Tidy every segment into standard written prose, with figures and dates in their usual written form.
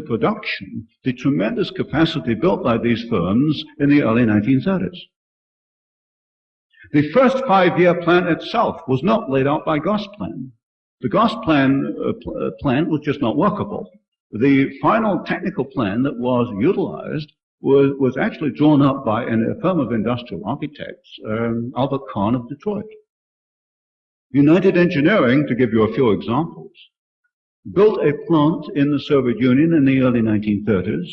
production the tremendous capacity built by these firms in the early 1930s. The first 5-year plan itself was not laid out by Gosplan. The Gosplan plan was just not workable. The final technical plan that was utilized was actually drawn up by a firm of industrial architects, Albert Kahn of Detroit. United Engineering, to give you a few examples, built a plant in the Soviet Union in the early 1930s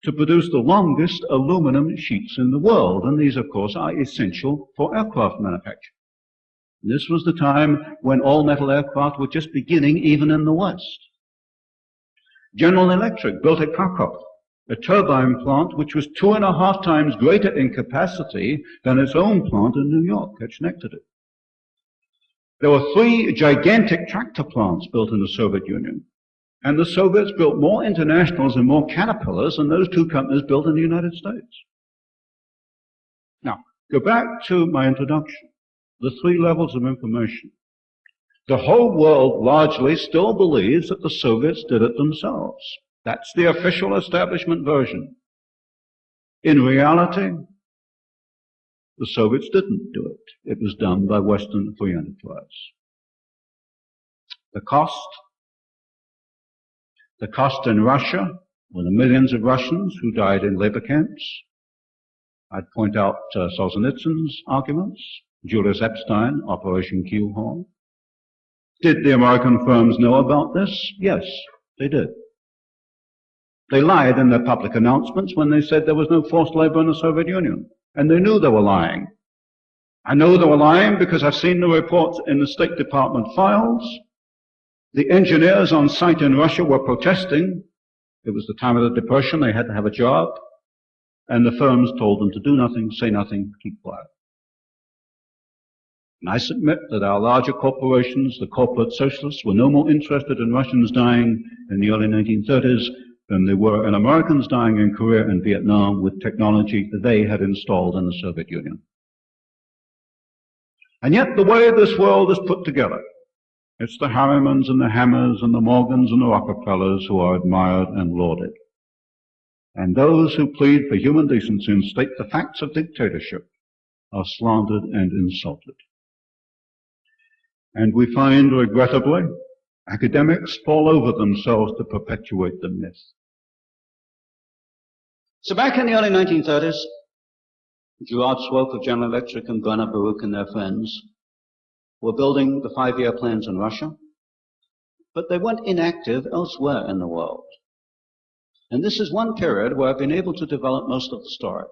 to produce the longest aluminum sheets in the world, and these, of course, are essential for aircraft manufacture. This was the time when all-metal aircraft were just beginning even in the West. General Electric built at Krakow a turbine plant which was 2.5 times greater in capacity than its own plant in New York at Schenectady. There were 3 gigantic tractor plants built in the Soviet Union, and the Soviets built more Internationals and more Caterpillars than those 2 companies built in the United States. Now, go back to my introduction, the 3 levels of information. The whole world largely still believes that the Soviets did it themselves. That's the official establishment version. In reality, the Soviets didn't do it. It was done by Western free enterprise. The cost in Russia were the millions of Russians who died in labor camps. I'd point out Solzhenitsyn's arguments, Julius Epstein, Operation Keelhaul. Did the American firms know about this? Yes, they did. They lied in their public announcements when they said there was no forced labor in the Soviet Union. And they knew they were lying. I know they were lying because I've seen the reports in the State Department files. The engineers on site in Russia were protesting. It was the time of the Depression. They had to have a job. And the firms told them to do nothing, say nothing, keep quiet. And I submit that our larger corporations, the corporate socialists, were no more interested in Russians dying in the early 1930s than they were in Americans dying in Korea and Vietnam with technology that they had installed in the Soviet Union. And yet the way this world is put together, it's the Harrimans and the Hammers and the Morgans and the Rockefellers who are admired and lauded. And those who plead for human decency and state the facts of dictatorship are slandered and insulted. And we find, regrettably, academics fall over themselves to perpetuate the myth. So back in the early 1930s, Gerard Swope of General Electric and Werner Baruch and their friends were building the 5-year plans in Russia, but they weren't inactive elsewhere in the world. And this is one period where I've been able to develop most of the story.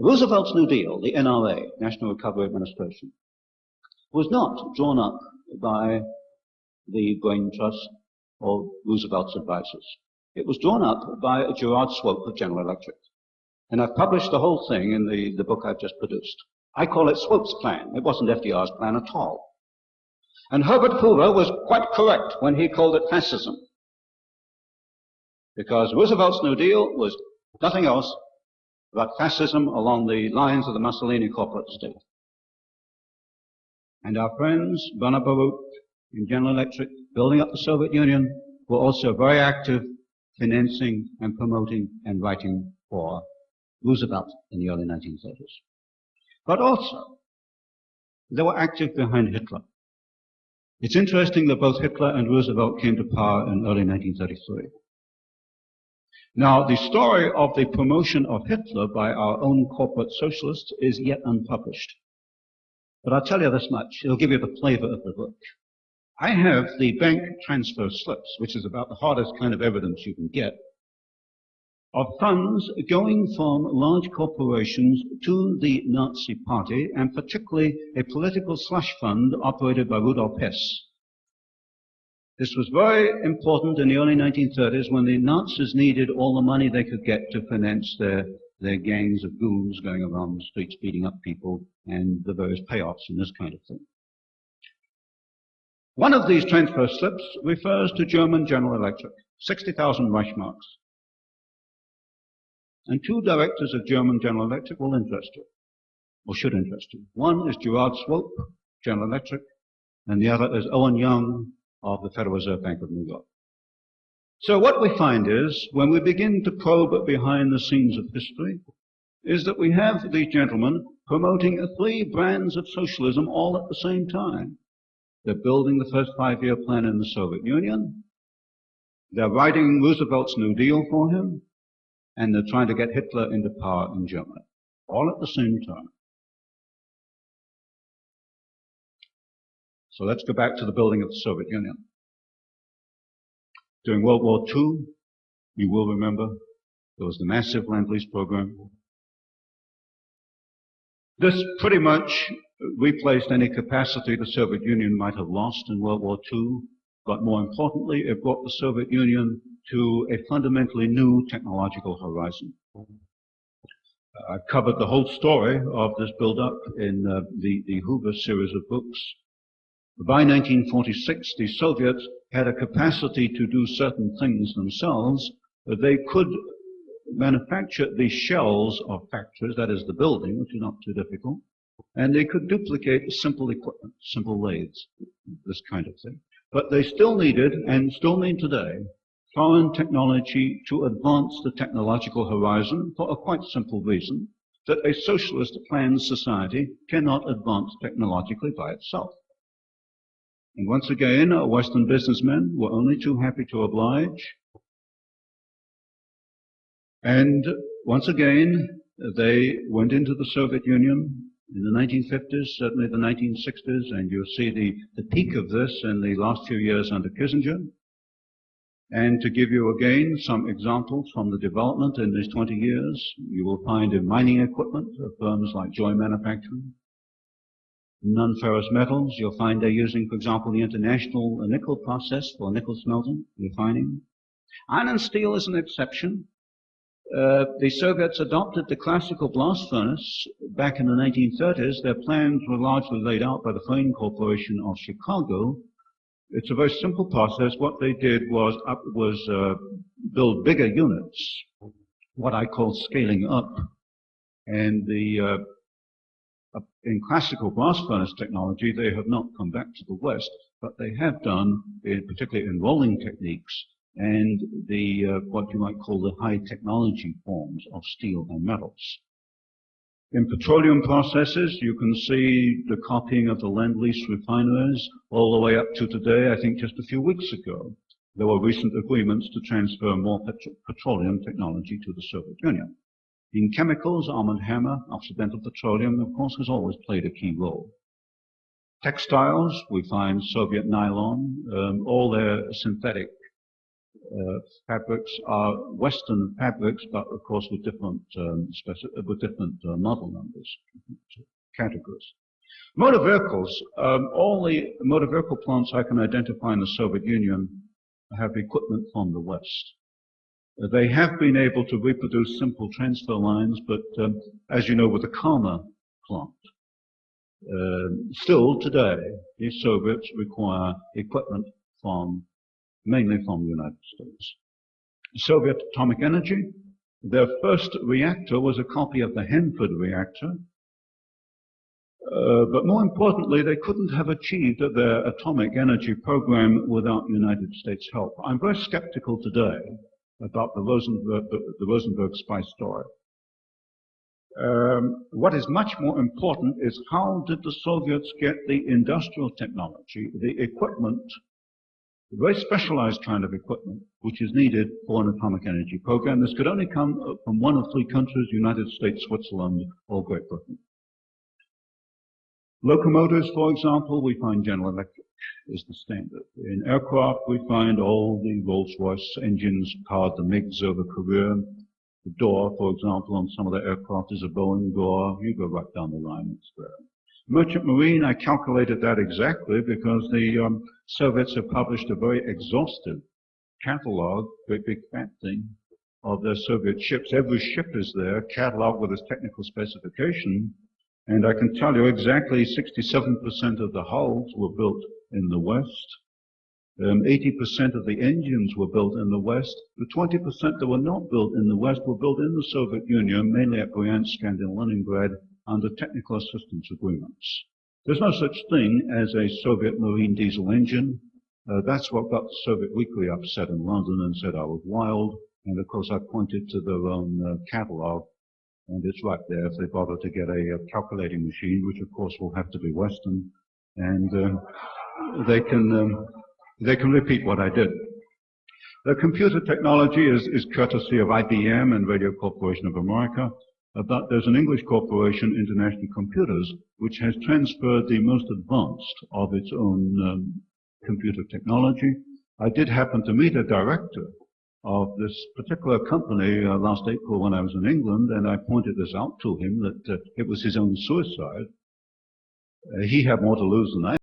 Roosevelt's New Deal, the NRA, National Recovery Administration, was not drawn up by the Brain Trust or Roosevelt's advisors. It was drawn up by Gerard Swope of General Electric. And I've published the whole thing in the book I've just produced. I call it Swope's plan. It wasn't FDR's plan at all. And Herbert Hoover was quite correct when he called it fascism. Because Roosevelt's New Deal was nothing else but fascism along the lines of the Mussolini corporate state. And our friends, Werner Baruch and General Electric, building up the Soviet Union, were also very active financing and promoting and writing for Roosevelt in the early 1930s. But also, they were active behind Hitler. It's interesting that both Hitler and Roosevelt came to power in early 1933. Now, the story of the promotion of Hitler by our own corporate socialists is yet unpublished. But I'll tell you this much, it'll give you the flavor of the book. I have the bank transfer slips, which is about the hardest kind of evidence you can get, of funds going from large corporations to the Nazi Party, and particularly a political slush fund operated by Rudolf Hess. This was very important in the early 1930s when the Nazis needed all the money they could get to finance their gangs of goons going around the streets beating up people and the various payoffs and this kind of thing. One of these transfer slips refers to German General Electric, 60,000 Reichsmarks. And 2 directors of German General Electric will interest you, or should interest you. One is Gerard Swope, General Electric, and the other is Owen Young of the Federal Reserve Bank of New York. So what we find is, when we begin to probe behind the scenes of history, is that we have these gentlemen promoting 3 brands of socialism all at the same time. They're building the first 5-year plan in the Soviet Union, they're writing Roosevelt's New Deal for him, and they're trying to get Hitler into power in Germany, all at the same time. So let's go back to the building of the Soviet Union. During World War II, you will remember, there was the massive Lend-Lease program. This pretty much replaced any capacity the Soviet Union might have lost in World War II, but more importantly, it brought the Soviet Union to a fundamentally new technological horizon. I covered the whole story of this build-up in the Hoover series of books. By 1946, the Soviets had a capacity to do certain things themselves. They could manufacture the shells of factories, that is the building, which is not too difficult, and they could duplicate simple equipment, simple lathes, this kind of thing. But they still needed, and still need today, foreign technology to advance the technological horizon for a quite simple reason, that a socialist planned society cannot advance technologically by itself. And once again, Western businessmen were only too happy to oblige. And once again, they went into the Soviet Union in the 1950s, certainly the 1960s, and you'll see the peak of this in the last few years under Kissinger. And to give you again some examples from the development in these 20 years, you will find in mining equipment of firms like Joy Manufacturing. Non-ferrous metals, you'll find they're using, for example, the international nickel process for nickel smelting, refining. Iron and steel is an exception. The Soviets adopted the classical blast furnace back in the 1930s. Their plans were largely laid out by the Frame Corporation of Chicago. It's a very simple process. What they did was build bigger units, what I call scaling up. And in classical blast furnace technology, they have not come back to the West, but they have done, particularly in rolling techniques, and what you might call the high technology forms of steel and metals. In petroleum processes, you can see the copying of the Lend-Lease refineries all the way up to today. I think just a few weeks ago, there were recent agreements to transfer more petroleum technology to the Soviet Union. In chemicals, Arm & Hammer, Occidental Petroleum, of course, has always played a key role. Textiles, we find Soviet nylon, all their synthetic fabrics are Western fabrics, but of course with different model numbers, categories. Motor vehicles, all the motor vehicle plants I can identify in the Soviet Union have equipment from the West. They have been able to reproduce simple transfer lines, but as you know, with the Karma plant, still today, the Soviets require equipment mainly from the United States. Soviet Atomic Energy, their first reactor was a copy of the Hanford reactor, but more importantly, they couldn't have achieved their atomic energy program without United States help. I'm very skeptical today about the Rosenberg spy story. What is much more important is how did the Soviets get the industrial technology, the equipment, a very specialized kind of equipment, which is needed for an atomic energy program. This could only come from one of 3 countries, United States, Switzerland, or Great Britain. Locomotives, for example, we find General Electric is the standard. In aircraft, we find all the Rolls-Royce engines powered the MiGs over Korea. The door, for example, on some of the aircraft is a Boeing door. You go right down the line, it's there. Merchant Marine, I calculated that exactly because the Soviets have published a very exhaustive catalog, great big fat thing, of their Soviet ships. Every ship is there, cataloged with its technical specification, and I can tell you exactly 67% of the hulls were built in the West. 80% of the engines were built in the West. The 20% that were not built in the West were built in the Soviet Union, mainly at Bryansk and in Leningrad, under technical assistance agreements. There's no such thing as a Soviet marine diesel engine. That's what got Soviet Weekly upset in London and said I was wild. And of course I pointed to their own catalog, and it's right there if they bother to get a calculating machine, which of course will have to be Western, and they can repeat what I did. The computer technology is courtesy of IBM and Radio Corporation of America, but there's an English corporation, International Computers, which has transferred the most advanced of its own computer technology. I did happen to meet a director of this particular company last April when I was in England, and I pointed this out to him that it was his own suicide. He had more to lose than I